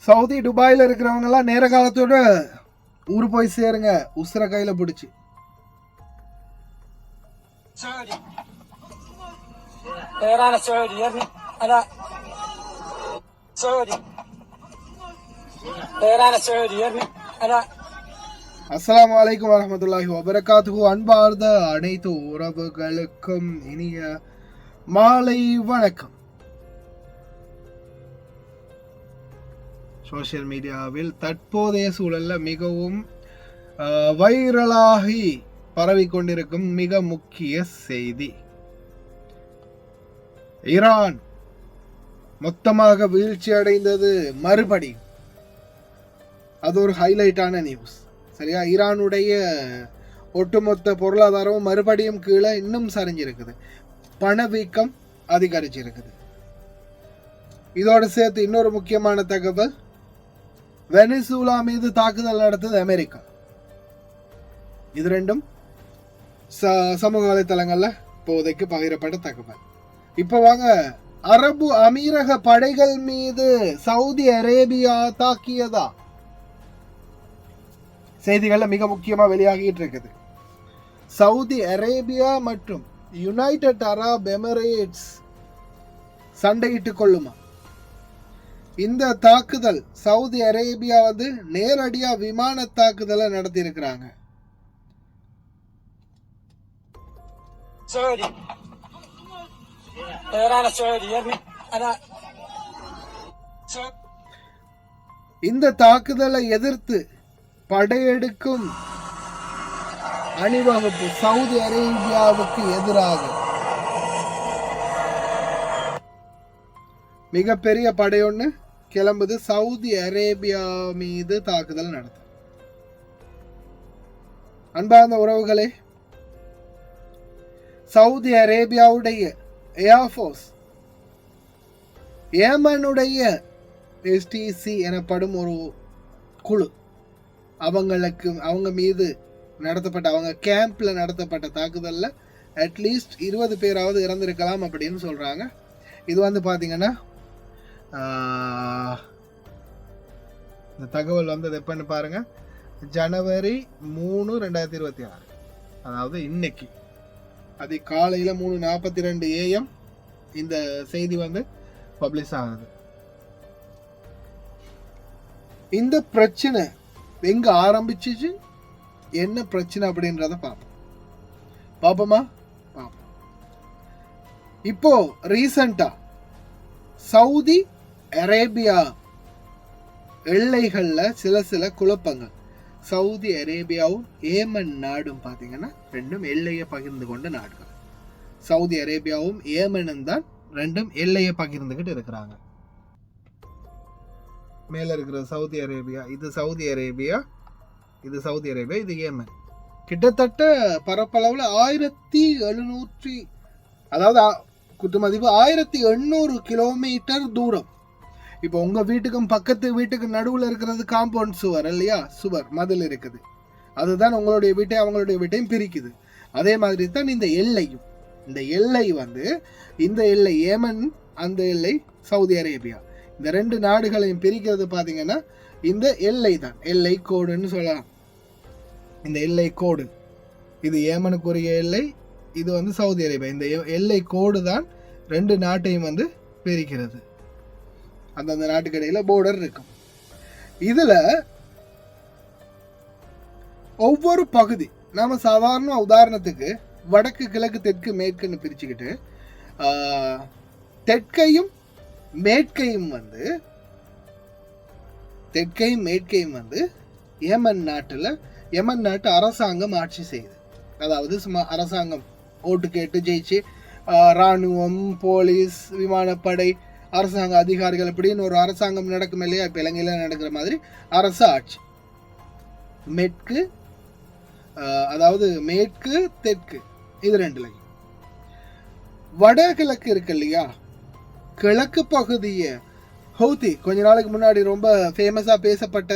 Saudi துபாயில் இருக்கிறவங்கலாம் நேர காலத்தோட ஊர் போய் சேருங்க, உசுர கையில பிடிச்சி. அஸ்ஸலாமு அலைக்கும் வரஹ்மத்துல்லாஹி வபரகாத்துஹு. அன்பார்ந்த அனைத்து உறவுகளுக்கும் இனிய மாலை வணக்கம். சோசியல் மீடியாவில் தற்போதைய சூழல்ல மிகவும் வைரலாகி பரவிக்கொண்டிருக்கும் மிக முக்கிய செய்தி, ஈரான் மொத்தமாக வீழ்ச்சி அடைந்தது மறுபடியும். அது ஒரு ஹைலைட்டான நியூஸ், சரியா? ஈரானுடைய ஒட்டுமொத்த பொருளாதாரம் மறுபடியும் கீழே இன்னும் சரிஞ்சிருக்குது, பணவீக்கம் அதிகரிச்சிருக்குது. இதோடு சேர்த்து இன்னொரு முக்கியமான தகவல், வெனிசுலா மீது தாக்குதல் நடத்தது அமெரிக்கா. இது ரெண்டும் சமூக வலைத்தளங்கள்ல இப்போதைக்கு பகிரப்பட்ட தகவல். இப்ப வாங்க, அரபு அமீரக படைகள் மீது சவுதி அரேபியா தாக்கியதா செய்திகள்ல மிக முக்கியமா வெளியாகிட்டு இருக்குது. சவுதி அரேபியா மற்றும் யுனைடெட் அரப் எமிரேட்ஸ் சண்டையிட்டுக் கொள்ளுமா? இந்த தாக்குதல் சவுதி அரேபியா நேரடியா விமான தாக்குதலை நடத்தி இருக்கிறாங்க. இந்த தாக்குதலை எதிர்த்து படையெடுக்கும் அணிவகுப்பு சவுதி அரேபியாவுக்கு எதிராக மிகப்பெரிய படையொன்னு கிளம்புது, சவுதி அரேபியா மீது தாக்குதல் நடத்தும். அன்பார்ந்த உறவுகளே, சவுதி அரேபியாவுடைய ஏர்ஃபோர்ஸ் ஏமனுடைய எஸ்டிசி எனப்படும் ஒரு குழு அவங்க மீது நடத்தப்பட்ட, அவங்க கேம்ப்ல நடத்தப்பட்ட தாக்குதல்ல அட்லீஸ்ட் 20 பேராவது இறந்திருக்கலாம் அப்படின்னு சொல்றாங்க. இது பாத்தீங்கன்னா இந்த தகவல் வந்தது எப்பன்னு பாருங்க, ஜனவரி 3, 2026, அதாவது இன்னைக்கு காலையில 3:42 AM இந்த செய்தி பப்ளிஷ் ஆகுது. இந்த பிரச்சனை எங்க ஆரம்பிச்சிச்சு, என்ன பிரச்சனை அப்படின்றத பாப்போமா? இப்போ ரீசண்டா சவுதி அரேபியா எல்லைகள்ல சில குழப்பங்கள். சவுதி அரேபியாவும் ஏமன் நாடும் பாத்தீங்கன்னா ரெண்டும் எல்லையை பகிர்ந்து கொண்ட நாடுகள். சவுதி அரேபியாவும் ஏமனும் தான் ரெண்டும் எல்லையை பகிர்ந்துகிட்டு இருக்கிறாங்க. மேல இருக்கிற சவுதி அரேபியா, இது சவுதி அரேபியா, இது ஏமன். கிட்டத்தட்ட பரப்பளவுல 1700, அதாவது குத்துமதிப்பு 1800 கிலோமீட்டர் தூரம். இப்போ உங்க வீட்டுக்கும் பக்கத்து வீட்டுக்கு நடுவுல இருக்கிறது காம்பவுண்ட் சுவர் இல்லையா, சுவர் மதில் இருக்குது, அதுதான் உங்களுடைய வீட்டை அவங்களுடைய வீட்டையும் பிரிக்குது. அதே மாதிரி தான் இந்த எல்லையும். இந்த எல்லை இந்த எல்லை ஏமன், அந்த எல்லை சவுதி அரேபியா. இந்த ரெண்டு நாடுகளையும் பிரிக்கிறது பாத்தீங்கன்னா இந்த எல்லை தான், எல்லை கோடுன்னு சொல்லலாம். இந்த எல்லை கோடு, இது ஏமனுக்குரிய எல்லை, இது சவுதி அரேபியா. இந்த எல்லை கோடு தான் ரெண்டு நாட்டையும் பிரிக்கிறது. அந்தந்த நாட்டுக்கு இடையில போர்டர் இருக்கும். இதுல ஒவ்வொரு பகுதி, நாம சாதாரண உதாரணத்துக்கு வடக்கு கிழக்கு தெற்கு மேற்குன்னு பிரிச்சுக்கிட்டு தெற்கையும் மேற்கையும் ஏமன் நாட்டு அரசாங்கம் ஆட்சி செய்யுது. அதாவது சும்மா அரசாங்கம் ஓட்டு கேட்டு ஜெயிச்சு இராணுவம், போலீஸ், விமானப்படை, அரசாங்க அதிகாரிகள் இப்படின்னு ஒரு அரசாங்கம் நடக்கும் இல்லையா, இப்ப இலங்கையில நடக்கிற மாதிரி அரசு ஆட்சி. மேற்கு, அதாவது மேற்கு தெற்கு, இது ரெண்டுலையும். வடகிழக்கு இருக்கு இல்லையா, கிழக்கு பகுதியை ஹவுதி, கொஞ்ச நாளைக்கு முன்னாடி ரொம்ப ஃபேமஸா பேசப்பட்ட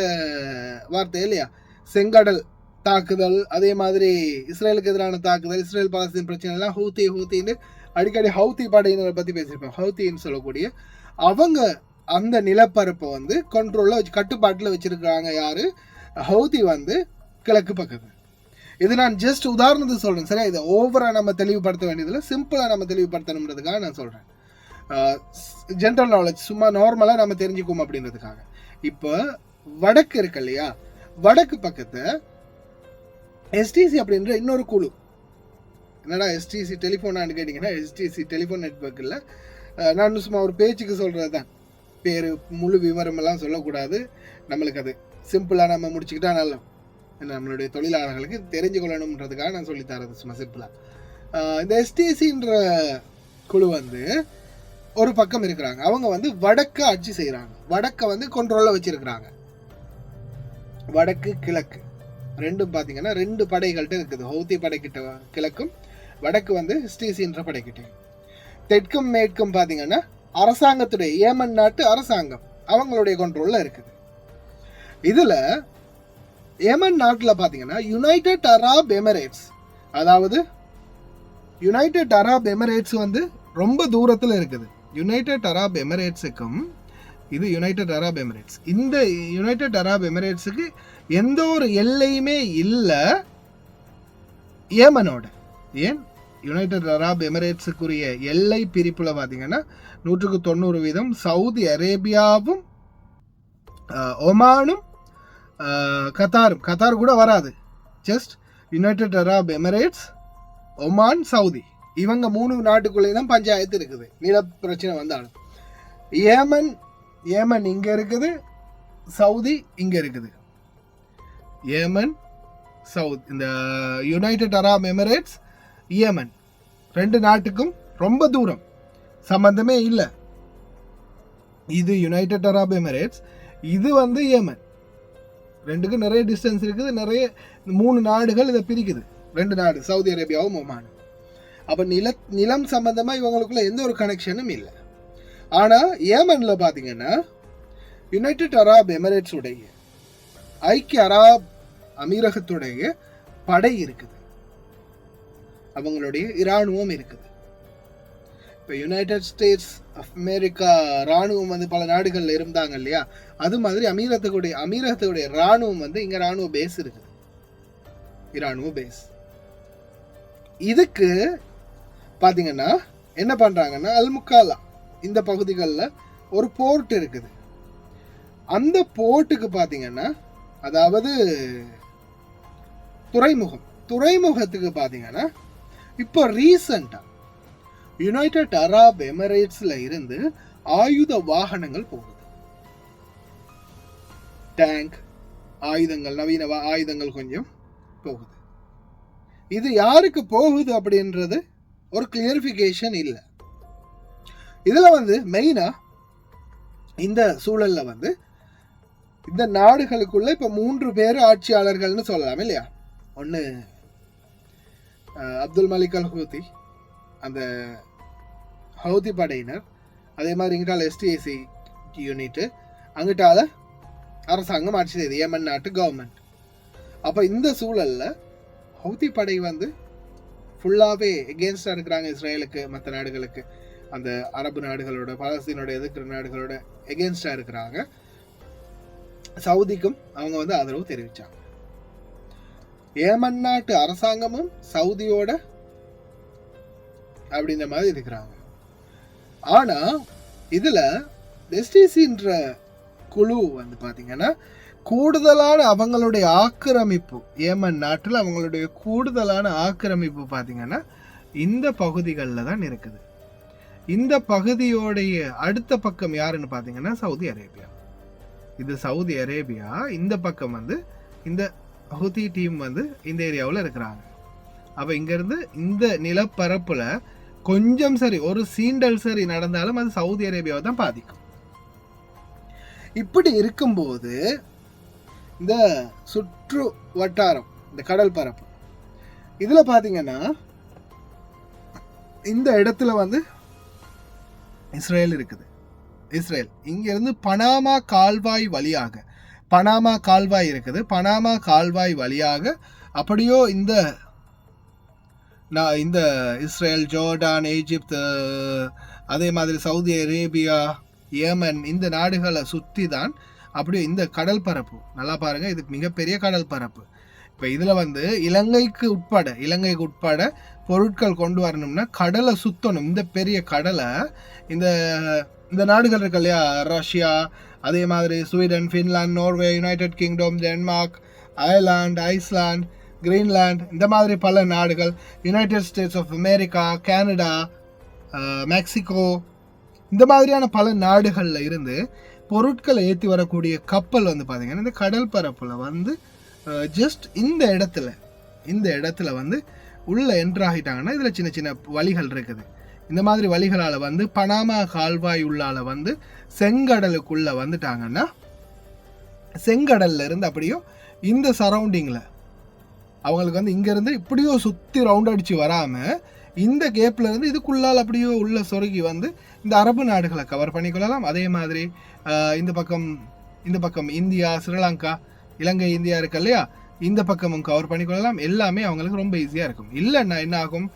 வார்த்தை இல்லையா, செங்கடல் தாக்குதல், அதே மாதிரி இஸ்ரேலுக்கு எதிரான தாக்குதல், இஸ்ரேல் பாலஸ்தீன் பிரச்சனை எல்லாம் ஹூத்தின்னு அடிக்கடி ஹவுதி படையினரை பத்தி பேசியிருப்பேன். ஹவுத்தின்னு சொல்லக்கூடிய அவங்க அந்த நிலப்பரப்பை வந்து கண்ட்ரோலில் வச்சு கட்டுப்பாட்டில் வச்சுருக்காங்க யார்? ஹவுதி வந்து கிழக்கு பக்கத்து. இது நான் ஜஸ்ட் உதாரணத்துக்கு சொல்கிறேன், சரியா? இதை ஓவராக நம்ம தெளிவுபடுத்த வேண்டியதில்லை, சிம்பிளாக நம்ம தெளிவுபடுத்தணுன்றதுக்காக நான் சொல்கிறேன். ஜென்ரல் நாலேஜ் சும்மா நார்மலாக நம்ம தெரிஞ்சுக்குவோம் அப்படின்றதுக்காக. இப்போ வடக்கு இருக்கு இல்லையா, வடக்கு பக்கத்தை எஸ்டிசி அப்படின்ற இன்னொரு குழு. என்னடா எஸ்டிசி டெலிஃபோனான்னு கேட்டிங்கன்னா, எஸ்டிசி டெலிஃபோன் நெட்வொர்க் இல்லை, நான் சும்மா ஒரு பேச்சுக்கு சொல்கிறது தான், பேர் முழு விவரமெல்லாம் சொல்லக்கூடாது, நம்மளுக்கு அது சிம்பிளாக நம்ம முடிச்சுக்கிட்டா நல்லா, நம்மளுடைய தொழிலாளர்களுக்கு தெரிஞ்சு கொள்ளணுன்றதுக்காக நான் சொல்லித்தரது சும்மா சிம்பிளாக. இந்த எஸ்டிசின்ற குழு வந்து ஒரு பக்கம் இருக்கிறாங்க, அவங்க வந்து வடக்கு ஆட்சி செய்கிறாங்க, வடக்கை வந்து கண்ட்ரோலில் வச்சிருக்கிறாங்க. வடக்கு கிழக்கு ரெண்டும் பார்த்தீங்கன்னா 2 படைகள்கிட்ட இருக்குது, ஹவுதி படைக்கிட்ட கிழக்கும், வடக்கு வந்து எஸ்டிசின்ற படைக்கிட்ட. தெற்கும் மேற்கும் பார்த்தீங்கன்னா அரசாங்கத்துடைய ஏமன் நாட்டு அரசாங்கம் அவங்களுடைய கண்ட்ரோலில் இருக்குது. இதில் ஏமன் நாட்டில் பார்த்தீங்கன்னா யுனைடெட் அரப் எமிரேட்ஸ், அதாவது யுனைடெட் அரப் எமிரேட்ஸ் வந்து ரொம்ப தூரத்தில் இருக்குது. யுனைடெட் அரப் எமிரேட்ஸுக்கும் இது யுனைடெட் அரப் எமிரேட்ஸ், இந்த யுனைடெட் அரப் எமிரேட்ஸுக்கு எந்த ஒரு எல்லையுமே இல்லை ஏமனோட. ஏன்? யுனைடெட் அரப் எமிரேட்ஸுக்குரிய எல்லை பிரிப்பில் பார்த்தீங்கன்னா 190% சவுதி அரேபியாவும் ஒமானும் கத்தாரும், கத்தார் கூட வராது, just United Arab Emirates, Oman, Saudi, இவங்க 3 நாட்டுக்குள்ளே தான் பஞ்சாயத்து இருக்குது. நில பிரச்சனை வந்தாலும் ஏமன் இங்கே இருக்குது, சவுதி இங்கே இருக்குது. ஏமன், சவுதி, இந்த யுனைடெட் அரப் எமிரேட்ஸ், ஏமன் 2 நாட்டுக்கும் ரொம்ப தூரம், சம்பந்தமே இல்லை. இது யுனைடெட் அரப் எமிரேட்ஸ், இது வந்து ஏமன், 2க்கும் நிறைய டிஸ்டன்ஸ் இருக்குது, நிறைய 3 நாடுகள் இதை பிரிக்குது, 2 நாடு சவுதி அரேபியாவும் ஒமானும். அப்போ நிலம் சம்பந்தமாக இவங்களுக்குள்ள எந்த ஒரு கனெக்ஷனும் இல்லை. ஆனால் ஏமனில் பார்த்தீங்கன்னா யுனைடெட் அரப் எமிரேட்ஸ் உடைய, ஐக்கிய அரப் அமீரகத்துடைய படை இருக்குது, அவங்களுடைய இராணுவம் இருக்குது. இப்போ யுனைடெட் ஸ்டேட்ஸ் ஆஃப் அமெரிக்கா இராணுவம் வந்து பல நாடுகளில் இருந்தாங்க இல்லையா, அது மாதிரி அமீரகத்துடைய இராணுவம் வந்து இங்கே இராணுவ பேஸ் இருக்குது, இராணுவ பேஸ். இதுக்கு பார்த்தீங்கன்னா என்ன பண்ணுறாங்கன்னா, அல்முக்காலா இந்த பகுதிகளில் ஒரு போர்ட் இருக்குது. அந்த போர்ட்டுக்கு பார்த்தீங்கன்னா, அதாவது துறைமுகத்துக்கு பார்த்தீங்கன்னா இப்போ ரீசண்டாக யுனைடெட் அரப் எமிரேட்ஸில் இருந்து ஆயுத வாகனங்கள் போகுது, டேங்க் ஆயுதங்கள், நவீன ஆயுதங்கள் கொஞ்சம் போகுது. இது யாருக்கு போகுது அப்படின்றது ஒரு கிளியரிஃபிகேஷன் இல்லை. இதில் வந்து மெயினாக இந்த சூழலில் வந்து இந்த நாடுகளுக்குள்ள இப்போ 3 பேர் ஆட்சியாளர்கள்னு சொல்லலாம் இல்லையா. ஒன்று அப்துல் மலிக் அல் ஹூதி, அந்த ஹவுதி படையினர், அதே மாதிரி இங்கிட்டால எஸ்டிஏசி யூனிட்டு, அங்கிட்டால அரசாங்கம் ஆட்சி செய்யுது, ஏமன் நாட்டு கவர்மெண்ட். அப்போ இந்த சூழலில் ஹவுதி படை வந்து ஃபுல்லாகவே எகென்ஸ்டாக இருக்கிறாங்க இஸ்ரேலுக்கு, மற்ற நாடுகளுக்கு, அந்த அரபு நாடுகளோட, பாலஸ்தீனோட எதிர்க்கிற நாடுகளோட எகென்ஸ்டாக இருக்கிறாங்க. சவுதிக்கும் அவங்க வந்து ஆதரவு தெரிவித்தாங்க. ஏமன் நாட்டு அரசாங்கமும் சவுதியோட அப்படின்ற மாதிரி இருக்கிறாங்க. ஆனால் இதில் எஸ்டிசின்ற குழு வந்து பார்த்தீங்கன்னா கூடுதலான அவங்களுடைய ஆக்கிரமிப்பு, ஏமன் நாட்டில் அவங்களுடைய கூடுதலான ஆக்கிரமிப்பு பார்த்தீங்கன்னா இந்த பகுதிகளில் தான் இருக்குது. இந்த பகுதியோடைய அடுத்த பக்கம் யாருன்னு பார்த்தீங்கன்னா சவுதி அரேபியா. இது சவுதி அரேபியா, இந்த பக்கம் வந்து இந்த ஹூதி டீம் வந்து இந்த ஏரியாவில் இருக்கிறாங்க. அப்போ இங்கேருந்து இந்த நிலப்பரப்பில் கொஞ்சம் சரி ஒரு சீண்டல் சரி நடந்தாலும் அது சவுதி அரேபியாவை தான் பாதிக்கும். இப்படி இருக்கும்போது இந்த சுற்று வட்டாரம், இந்த கடல் பரப்பு, இதில் பார்த்தீங்கன்னா இந்த இடத்துல வந்து இஸ்ரேல் இருக்குது. இஸ்ரேல் இங்கேருந்து பனாமா கால்வாய் வழியாக, பனாமா கால்வாய் இருக்குது, பனாமா கால்வாய் வழியாக அப்படியோ இந்த இஸ்ரேல், ஜோர்டான், ஈஜிப்து, அதே மாதிரி சவுதி அரேபியா, ஏமன் இந்த நாடுகளை சுற்றி தான் அப்படியே இந்த கடல் பரப்பு. நல்லா பாருங்க, இதுக்கு மிகப்பெரிய கடல் பரப்பு. இப்போ இதில் வந்து இலங்கைக்கு உட்பட பொருட்கள் கொண்டு வரணும்னா கடலை சுற்றணும். இந்த பெரிய கடலை இந்த இந்த நாடுகள் இருக்கு இல்லையா, ரஷ்யா, அதே மாதிரி Sweden, Finland, Norway, United Kingdom, Denmark, Ireland, Iceland, Greenland, இந்த மாதிரி பல நாடுகள், United States of America, Canada, Mexico, இந்த மாதிரியான பல நாடுகளில் இருந்து பொருட்களை ஏற்றி வரக்கூடிய கப்பல் வந்து பார்த்தீங்கன்னா இந்த கடல் பரப்பில் வந்து ஜஸ்ட் இந்த இடத்துல வந்து உள்ளே என்ட்ராகிட்டாங்கன்னா இதில் சின்ன சின்ன வழிகள் இருக்குது. இந்த மாதிரி வழிகளால் வந்து பனாமா கால்வாய் உள்ளால வந்து செங்கடலுக்குள்ளே வந்துட்டாங்கன்னா செங்கடல்ல இருந்து அப்படியோ இந்த சரௌண்டிங்கில் அவங்களுக்கு வந்து இங்கேருந்து இப்படியோ சுற்றி ரவுண்ட் அடித்து வராமல் இந்த கேப்பில் இருந்து இதுக்குள்ளால் அப்படியோ உள்ள சொருகி வந்து இந்த அரபு நாடுகளை கவர் பண்ணிக்கொள்ளலாம். அதே மாதிரி இந்த பக்கம் இந்தியா, ஸ்ரீலங்கா, இலங்கை, இந்தியா இருக்கு இல்லையா, இந்த பக்கமும் கவர் பண்ணிக்கொள்ளலாம். எல்லாமே அவங்களுக்கு ரொம்ப ஈஸியாக இருக்கும். இல்லைன்னா என்ன ஆகும்,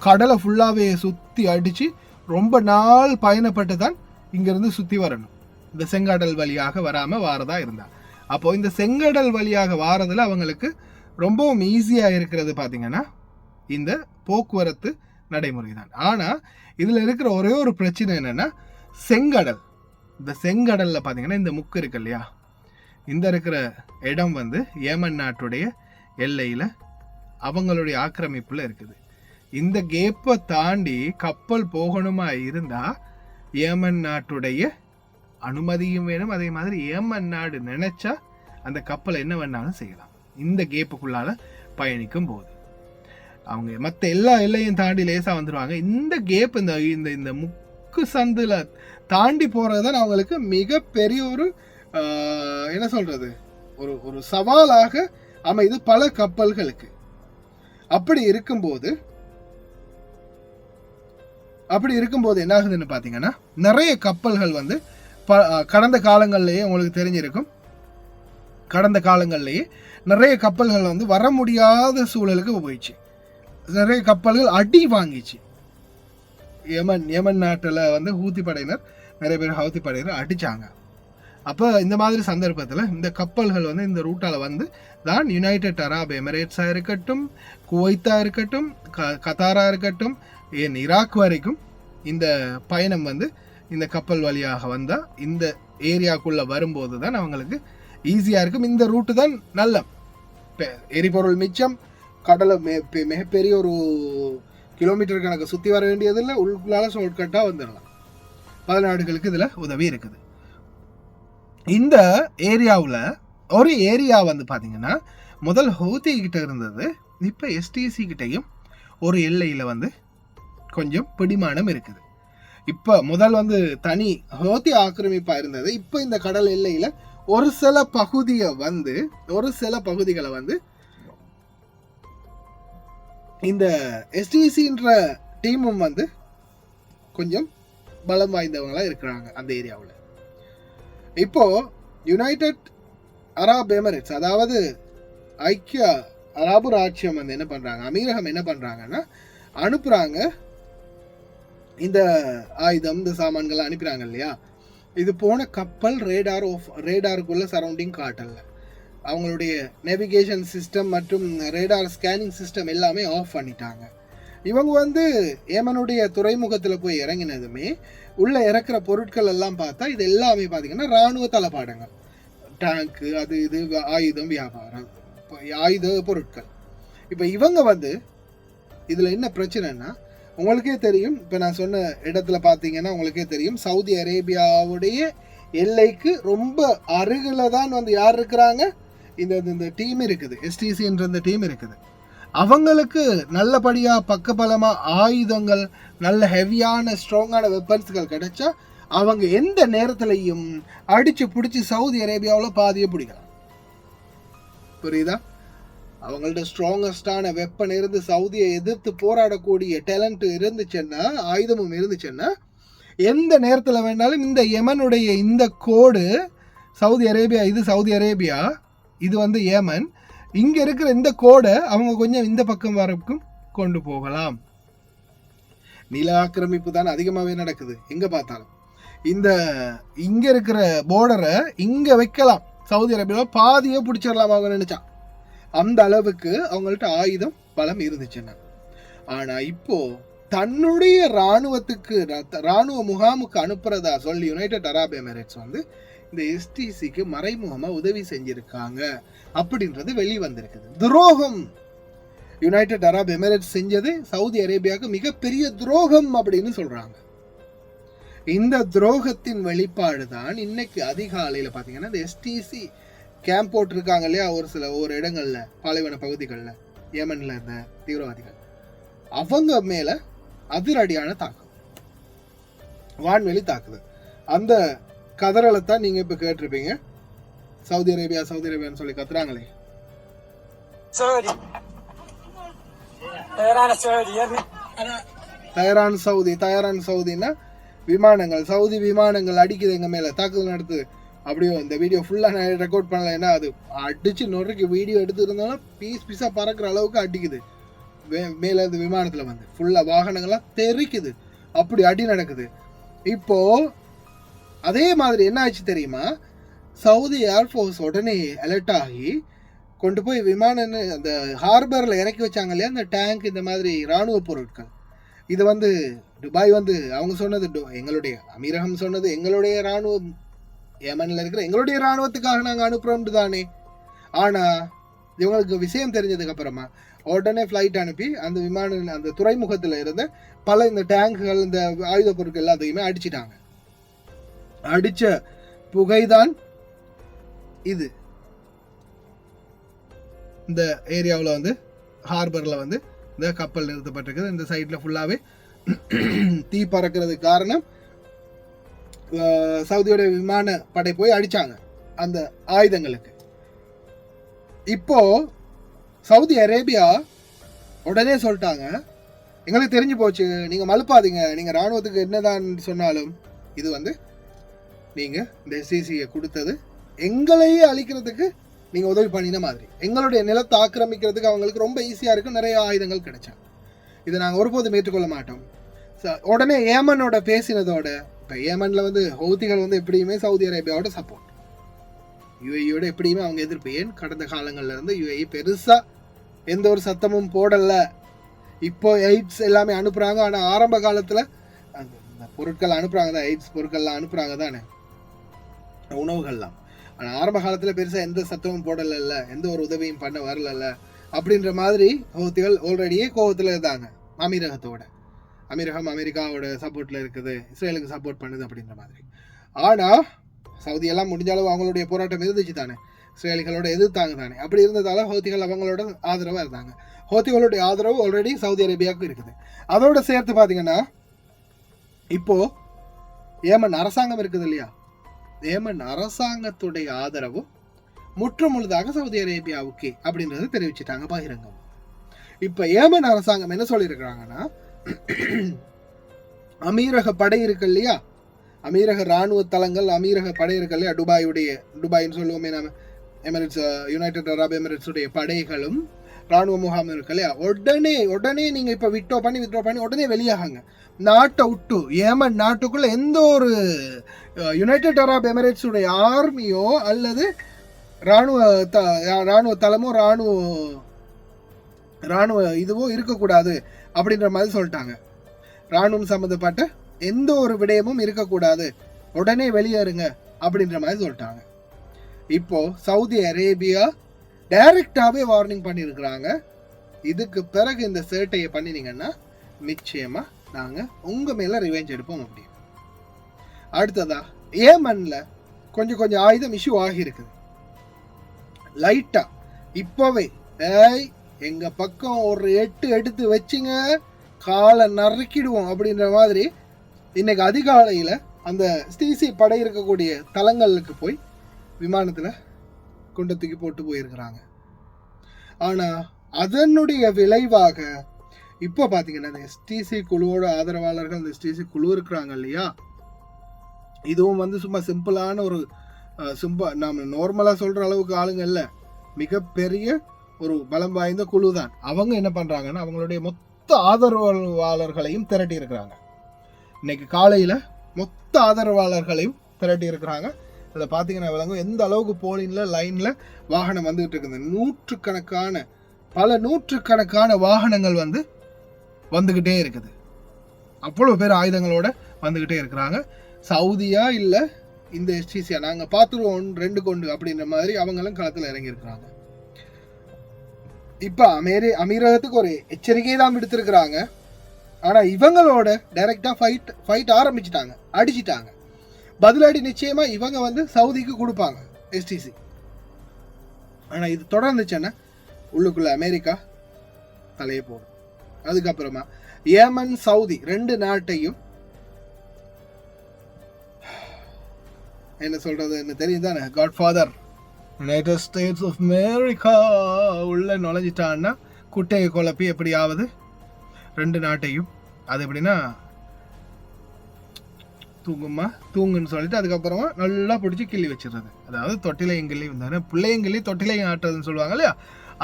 கடலை ஃபுல்லாகவே சுற்றி அடித்து ரொம்ப நாள் பயணப்பட்டு தான் இங்கேருந்து சுற்றி வரணும். இந்த செங்கடல் வழியாக வராமல் வாரதா இருந்தால், அப்போது இந்த செங்கடல் வழியாக வாரதில் அவங்களுக்கு ரொம்பவும் ஈஸியாக இருக்கிறது பார்த்திங்கன்னா இந்த போக்குவரத்து நடைமுறை தான். ஆனால் இதில் இருக்கிற ஒரே ஒரு பிரச்சனை என்னென்னா செங்கடல். இந்த செங்கடலில் பார்த்திங்கன்னா இந்த முக்கு இருக்கு இல்லையா, இந்த இருக்கிற இடம் வந்து ஏமன் நாட்டுடைய எல்லையில் அவங்களுடைய ஆக்கிரமிப்பில் இருக்குது. இந்த கேப்பை தாண்டி கப்பல் போகணுமா இருந்தால் ஏமன் நாட்டுடைய அனுமதியும் வேணும். அதே மாதிரி ஏமன் நாடு நினைச்சா அந்த கப்பலை என்ன வேணாலும் செய்யலாம் இந்த கேப்புக்குள்ளால பயணிக்கும் போது. அவங்க மற்ற எல்லா எல்லையும் தாண்டி லேசாக வந்துடுவாங்க. இந்த கேப் இந்த இந்த முக்கு சந்தில் தாண்டி போகிறது தான் அவங்களுக்கு மிகப்பெரிய ஒரு என்ன சொல்கிறது, ஒரு சவாலாக அமைது பல கப்பல்களுக்கு. அப்படி இருக்கும்போது என்ன ஆகுதுன்னு பார்த்தீங்கன்னா நிறைய கப்பல்கள் வந்து கடந்த காலங்கள்லேயே உங்களுக்கு தெரிஞ்சிருக்கும், கடந்த காலங்கள்லேயே நிறைய கப்பல்கள் வந்து வர முடியாத சூழலுக்கு போயிடுச்சு. நிறைய கப்பல்கள் அடி வாங்கிச்சு. யமன் நாட்டில் வந்து ஹூத்தி படையினர் நிறைய பேர் ஹவுத்தி படையினர் அடித்தாங்க. அப்போ இந்த மாதிரி சந்தர்ப்பத்தில் இந்த கப்பல்கள் வந்து இந்த ரூட்டால் வந்து தான் யுனைடெட் அரப் எமிரேட்ஸாக இருக்கட்டும், குவைத்தாக இருக்கட்டும், கத்தாராக இருக்கட்டும், ஏன் ஈராக் வரைக்கும் இந்த பயணம் வந்து இந்த கப்பல் வழியாக வந்தால் இந்த ஏரியாக்குள்ளே வரும்போது தான் அவங்களுக்கு ஈஸியாக இருக்கும். இந்த ரூட்டு தான் நல்ல எரிபொருள் மிச்சம், கடலை மிகப்பெரிய ஒரு கிலோமீட்டர் கணக்கு சுற்றி வர வேண்டியதில்லை, உள்ளால ஷார்ட்கட்டாக வந்துடலாம். பல நாடுகளுக்கு இதில் உதவி இருக்குது. இந்த ஏரியாவில் ஒரு ஏரியா வந்து பார்த்தீங்கன்னா முதல் ஹூத்தி கிட்ட இருந்தது, இப்போ எஸ்டிசி கிட்டையும் ஒரு எல்லையில் வந்து கொஞ்சம் பிடிமானம் இருக்குது. இப்போ முதல் வந்து தனி ஹூத்தி ஆக்கிரமிப்பாக இருந்தது. இப்போ இந்த கடல் எல்லையில் ஒரு சில பகுதிகளை வந்து இந்த எஸ்டிசின்ற டீமும் வந்து கொஞ்சம் பலம் வாய்ந்தவங்களாக இருக்கிறாங்க அந்த ஏரியாவில். இப்போ யுனைடெட் அரப் எமிரேட்ஸ், அதாவது ஐக்கிய அரபு ராஜ்யம் வந்து என்ன பண்ணுறாங்க, அமீரகம் என்ன பண்ணுறாங்கன்னா அனுப்புகிறாங்க இந்த ஆயுதம், இந்த சாமான்கள் அனுப்புகிறாங்க இல்லையா. இது போன கப்பல் ரேடாருக்குள்ள சரௌண்டிங் காட்டல. அவங்களுடைய நேவிகேஷன் சிஸ்டம் மற்றும் ரேடார் ஸ்கேனிங் சிஸ்டம் எல்லாமே ஆஃப் பண்ணிட்டாங்க. இவங்க வந்து ஏமனுடைய துறைமுகத்தில் போய் இறங்கினதுமே உள்ளே இறக்குற பொருட்கள் எல்லாம் பார்த்தா இது எல்லாமே பார்த்தீங்கன்னா இராணுவ தளபாடங்கள், டேங்க்கு, அது இது, ஆயுதம், வியாபாரம், ஆயுத பொருட்கள். இப்போ இவங்க வந்து இதில் என்ன பிரச்சனைன்னா உங்களுக்கே தெரியும், இப்போ நான் சொன்ன இடத்துல பார்த்தீங்கன்னா உங்களுக்கே தெரியும், சவுதி அரேபியாவுடைய எல்லைக்கு ரொம்ப அருகில் தான் வந்து யார் இருக்கிறாங்க, இந்த டீம் இருக்குது, எஸ்டிசின்ற இந்த டீம் இருக்குது. அவங்களுக்கு நல்லபடியாக பக்கபலமாக ஆயுதங்கள், நல்ல ஹெவியான ஸ்ட்ராங்கான வெப்பன்ஸ்கள் கிடைச்சா அவங்க எந்த நேரத்திலையும் அடித்து பிடிச்சி சவுதி அரேபியாவில் பாதியை பிடிக்கலாம். புரியுதா? அவங்கள்ட்ட ஸ்ட்ராங்கஸ்டான வெப்பன் இருந்து சவுதியை எதிர்த்து போராடக்கூடிய டேலண்ட் இருந்துச்சுன்னா, ஆயுதமும் இருந்துச்சுன்னா, எந்த நேரத்தில் வேணாலும் இந்த யமனுடைய இந்த கோடு சவுதி அரேபியா, இது சவுதி அரேபியா, இது வந்து ஏமன், இங்கே இருக்கிற இந்த கோடை அவங்க கொஞ்சம் இந்த பக்கம் வரைக்கும் கொண்டு போகலாம். நில ஆக்கிரமிப்பு தான் அதிகமாகவே நடக்குது எங்கே பார்த்தாலும். இந்த இங்க இருக்கிற போர்டரை இங்க வைக்கலாம், சவுதி அரேபியாவில் பாதியை பிடிச்சிடலாம் அவங்க நினைச்சா. அந்த அளவுக்கு அவங்கள்ட்ட ஆயுதம் பலம் இருந்துச்சுன்னா. ஆனா இப்போ தன்னுடைய இராணுவத்துக்கு இராணுவ முகாமுக்கு அனுப்புறதா சொல்லி யுனைடெட் அரப் எமிரேட்ஸ் வந்து இந்த எஸ்டிசிக்கு மறைமுகமா உதவி செஞ்சிருக்காங்க அப்படின்றது வெளி வந்திருக்குது. துரோகம் யுனைடெட் அரப் எமிரேட்ஸ் செஞ்சது சவுதி அரேபியாவுக்கு மிகப்பெரிய துரோகம் அப்படின்னு சொல்றாங்க. இந்த துரோகத்தின் வெளிப்பாடு தான் இன்னைக்கு அதிகாலையில பாத்தீங்கன்னா இந்த எஸ்டிசி கேம்ப் போட்டிருக்காங்க இல்லையா, ஒரு இடங்கள்ல பாலைவன பகுதிகளில் ஏமன்ல இருந்த தீவிரவாதிகள், அவங்க மேல அதிரடியான தாக்குதல், வான்வெளி தாக்குதல். அந்த கதறலை தான் நீங்க இப்ப கேட்டிருப்பீங்க. சவுதி அரேபியா சவுதி அரேபியான்னு சொல்லி கத்துறாங்களே. தயாரான் சவுதினா விமானங்கள், சவுதி விமானங்கள் அடிக்குது எங்க மேல, தாக்குதல் நடத்துது. அப்படியே இந்த வீடியோ ஃபுல்லா நான் ரெக்கார்ட் பண்ணல, ஏன்னா அது அடிச்சு நொறுக்கு வீடியோ எடுத்து இருந்தாலும் பீஸ் பீஸா பறக்கிற அளவுக்கு அடிக்குது. மேல இருந்து விமானத்துல வந்து ஃபுல்லா வாகனங்கள்லாம் தெரிக்குது, அப்படி அடி நடக்குது. இப்போ அதே மாதிரி என்ன ஆச்சு தெரியுமா, சவுதி ஏர்ஃபோர்ஸ் உடனே அலர்ட் ஆகி கொண்டு போய் விமானம் அந்த ஹார்பர்ல இறக்கி வச்சாங்க இல்லையா, அந்த டேங்க், இந்த மாதிரி இராணுவ பொருட்கள். இது வந்து துபாய் வந்து அவங்க சொன்னது, எங்களுடைய அமீரகம் சொன்னது, எங்களுடைய இராணுவம் ஏமன்ல இருக்கிற எங்களுடைய இராணுவத்துக்காக நாங்க அனுப்புறோம் தானே. ஆனா இவங்களுக்கு விஷயம் தெரிஞ்சதுக்கு அப்புறமா உடனே ஃப்ளைட் அனுப்பி அந்த விமான அந்த துறைமுகத்துல இருந்த பல இந்த டேங்குகள், இந்த ஆயுத பொருட்கள் எல்லாத்தையுமே அடிச்சிட்டாங்க. அடிச்ச புகைதான் இது. இந்த ஏரியாவில் வந்து ஹார்பர்ல வந்து இந்த கப்பல் நிறுத்தப்பட்டிருக்குது. இந்த சைட்ல ஃபுல்லாவே தீ பறக்கிறதுக்கு காரணம் சவுதியோட விமான படை போய் அடிச்சாங்க அந்த ஆயுதங்களுக்கு. இப்போ சவுதி அரேபியா உடனே சொல்லிட்டாங்க, எங்களுக்கு தெரிஞ்சு போச்சு, நீங்க மலுப்பாதீங்க, நீங்க ராணுவத்துக்கு என்னதான் சொன்னாலும் இது வந்து நீங்க இந்த எஸ்சிசியை கொடுத்தது எங்களையே அழிக்கிறதுக்கு நீங்க உதவி பண்ணின மாதிரி, எங்களுடைய நிலத்தை ஆக்கிரமிக்கிறதுக்கு அவங்களுக்கு ரொம்ப ஈஸியா இருக்கு, நிறைய ஆயுதங்கள் கிடைச்சா, இதை நாங்கள் ஒருபோதும் ஏற்றுக்கொள்ள மாட்டோம். உடனே ஏமனோட பேசினதோட, இப்போ ஏமன்ல வந்து ஹவுதிகள் வந்து எப்படியுமே சவுதி அரேபியாவோட சப்போர்ட், யுஏஇயோட எப்படியுமே அவங்க எதிர்ப்பு. ஏன் கடந்த காலங்கள்ல இருந்து யுஏஇ பெருசா எந்த ஒரு சத்தமும் போடல. இப்போ எய்ட்ஸ் எல்லாமே அனுப்புறாங்க, ஆனா ஆரம்ப காலத்துல அந்த பொருட்கள் அனுப்புறாங்க தான், எய்ட்ஸ் பொருட்கள்லாம் அனுப்புறாங்க தானே, உணவுகள்லாம். ஆனா ஆரம்ப காலத்துல பெருசா எந்த சத்தமும் போடல, எந்த ஒரு உதவியும் பண்ண வரல அப்படின்ற மாதிரி ஹவுதிகள் ஆல்ரெடியே கோவத்துல இருந்தாங்க. அமீரகம் அமெரிக்காவோட சப்போர்ட்ல இருக்குது, இஸ்ரேலுக்கு சப்போர்ட் பண்ணுது அப்படின்ற மாதிரி. ஆனா சவுதி எல்லாம் முடிஞ்ச அளவு அவங்களுடைய போராட்டம் இருந்துச்சு தானே, இஸ்ரேலிகளோட எதிர்த்தாங்க தானே. அப்படி இருந்ததால ஹவுதிகள் அவங்களோட ஆதரவா இருந்தாங்க. ஹவுதிகளுடைய ஆதரவு ஆல்ரெடி சவுதி அரேபியாவுக்கு இருக்குது. அதோட சேர்த்து பாத்தீங்கன்னா இப்போ ஏமன் அரசாங்கம் இருக்குது இல்லையா, ஏமன் அரசாங்கத்துடைய ஆதரவு முற்றுமுழுதாக சவுதி அரேபியாவுக்கு அப்படின்றத தெரிவிச்சுட்டாங்க பகிரங்கம். இப்ப ஏமன் அரசாங்கம் என்ன சொல்லியிருக்கிறாங்கன்னா, அமீரக படை இருக்கு இல்லையா, அமீரக ராணுவ தளங்கள், அமீரக படை இருக்கு இல்லையா, துபாய்ன்னு சொல்லுவோமே நாம, எமிரேட்ஸ், யுனைடெட் அரப் எமிரேட்ஸ் உடைய படைகளும் ராணுவ முகாம் இருக்கு இல்லையா, உடனே நீங்க இப்ப விட்ரோ பண்ணி உடனே வெளியாகாங்க நாட்டை விட்டு. ஏமன் நாட்டுக்குள்ள எந்த ஒரு யுனைடெட் அரப் எமிரேட்ஸ் உடைய ஆர்மியோ அல்லது ராணுவ தளமோ ராணுவ இதுவோ இருக்கக்கூடாது அப்படின்ற மாதிரி சொல்லிட்டாங்க. ராணுவம் சம்பந்தப்பட்ட எந்த ஒரு விடயமும் இருக்கக்கூடாது, உடனே வெளியேறுங்க அப்படின்ற மாதிரி சொல்லிட்டாங்க. இப்போ சவுதி அரேபியா டைரக்டாவே வார்னிங் பண்ணியிருக்கிறாங்க, இதுக்கு பிறகு இந்த சேட்டையை பண்ணினீங்கன்னா நிச்சயமா நாங்க உங்க மேல ரிவெஞ்ச் எடுப்போம் அப்படி. அடுத்ததா ஏமன்ல கொஞ்சம் ஆயுதம் இஷ்யூ ஆகி இருக்குது லைட்டா. இப்பவே எங்க பக்கம் ஒரு 8 எடுத்து வச்சுங்க, காலை நறுக்கிடுவோம் அப்படின்ற மாதிரி இன்னைக்கு அதிகாலையில அந்த ஸ்டிசி படை இருக்கக்கூடிய தளங்களுக்கு போய் விமானத்துல கொண்டு தூக்கி போட்டு போயிருக்கிறாங்க. ஆனா அதனுடைய விளைவாக இப்போ பாத்தீங்கன்னா இந்த எஸ்டிசி குழுவோட ஆதரவாளர்கள், இந்த எஸ்டிசி குழு இருக்கிறாங்க இல்லையா, இதுவும் வந்து சும்மா சிம்பிளான ஒரு நாம நார்மலா சொல்ற அளவுக்கு ஆளுங்க இல்ல, மிகப்பெரிய ஒரு பலம் வாய்ந்த குழு தான். அவங்க என்ன பண்றாங்கன்னா அவங்களுடைய மொத்த ஆதரவாளர்களையும் திரட்டி இருக்கிறாங்க. இன்னைக்கு காலையில மொத்த ஆதரவாளர்களையும் திரட்டி இருக்கிறாங்க. அதில் பார்த்தீங்கன்னா விளங்கும் எந்த அளவுக்கு போலிங்கில் லைனில் வாகனம் வந்துகிட்டு இருக்குது. பல நூற்றுக்கணக்கான வாகனங்கள் வந்துக்கிட்டே இருக்குது. அவ்வளோ பேர் ஆயுதங்களோட வந்துக்கிட்டே இருக்கிறாங்க. சவுதியா இல்லை இந்த எஸ்டிசியா நாங்கள் பார்த்துருவோம் 2 கொண்டு அப்படின்ற மாதிரி அவங்களும் களத்தில் இறங்கியிருக்கிறாங்க. இப்போ அமீரகத்துக்கு ஒரு எச்சரிக்கை தான் விடுத்திருக்கிறாங்க. ஆனால் இவங்களோட டைரெக்டாக ஃபைட் ஆரம்பிச்சிட்டாங்க, அடிச்சிட்டாங்க. பதிலடி நிச்சயமாக இவங்க சவுதிக்கு கொடுப்பாங்க எஸ்டிசி. ஆனால் இது தொடர்ந்துச்சுன்னா உள்ளுக்குள்ள அமெரிக்கா தலையை போடும். அதுக்கப்புறமா ஏமன் சவுதி 2 நாட்டையும் என்ன சொல்றது என்ன தெரியும் தானே, godfather United States of America உள்ள நுழைஞ்சிட்டான்னா குட்டையை குழப்பி எப்படியாவது 2 நாட்டையும் அது எப்படின்னா தூங்குன்னு சொல்லிட்டு அதுக்கப்புறமா நல்லா பிடிச்சி கிள்ளி வச்சிடுறது. அதாவது தொட்டிலையும் கிள்ளி வந்தாரு பிள்ளையங்கிள்ளி தொட்டிலையும் ஆட்டுறதுன்னு சொல்லுவாங்க இல்லையா,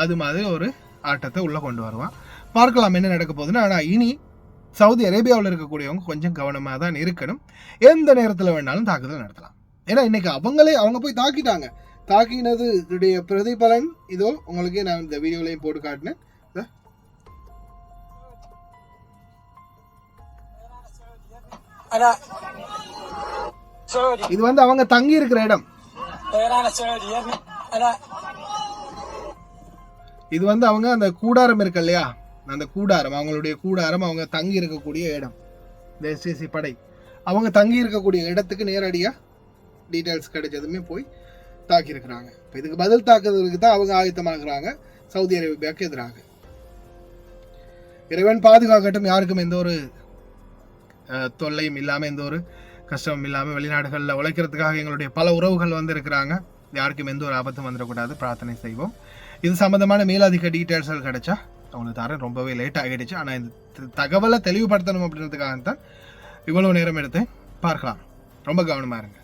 அது மாதிரி ஒரு ஆட்டத்தை உள்ளே கொண்டு வருவான். பார்க்கலாம் என்ன நடக்க போகுதுன்னு. ஆனால் இனி சவுதி அரேபியாவில் இருக்கக்கூடியவங்க கொஞ்சம் கவனமாக தான் இருக்கணும். எந்த நேரத்தில் வேணாலும் தாக்குதல் நடத்தலாம். ஏன்னா இன்னைக்கு அவங்க போய் தாக்கிட்டாங்க. தாக்கினது பிரதிபலன் இதோ உங்களுக்கே நான் இந்த வீடியோலையும் போட்டு காட்டினேன். இது அவங்க தங்கி இருக்கிற இடம். இது அவங்க அந்த கூடாரம் இருக்கு இல்லையா, அந்த கூடாரம் அவங்களுடைய கூடாரம், அவங்க தங்கி இருக்கக்கூடிய இடம். இந்த எஸ்டிசி படை அவங்க தங்கி இருக்கக்கூடிய இடத்துக்கு நேரடியாக டீட்டெயில்ஸ் கிடைச்சதுமே போய் தாக்கியிருக்கிறாங்க. இப்போ இதுக்கு பதில் தாக்குதலுக்கு தான் அவங்க ஆயத்தமாகறாங்க சவுதி அரேபியாவுக்கு எதிராக. இறைவன் பாதுகாக்கட்டும். யாருக்கும் எந்த ஒரு தொல்லையும் இல்லாமல், எந்த ஒரு கஷ்டமும் இல்லாமல் வெளிநாடுகளில் உழைக்கிறதுக்காக எங்களுடைய பல உறவுகள் இருக்கிறாங்க. யாருக்கும் எந்த ஒரு ஆபத்தும் வந்துடக்கூடாது, பிரார்த்தனை செய்வோம். இது சம்மந்தமான மேலதிக டீட்டெயில்ஸ்கள் கிடைச்சா அவங்களுக்கு தரேன். ரொம்பவே லேட் ஆகிடுச்சு. ஆனால் இந்த தகவலை தெளிவுபடுத்தணும் அப்படின்றதுக்காகத்தான் இவ்வளோ நேரம் எடுத்து பார்க்கலாம். ரொம்ப கவனமாக இருங்க.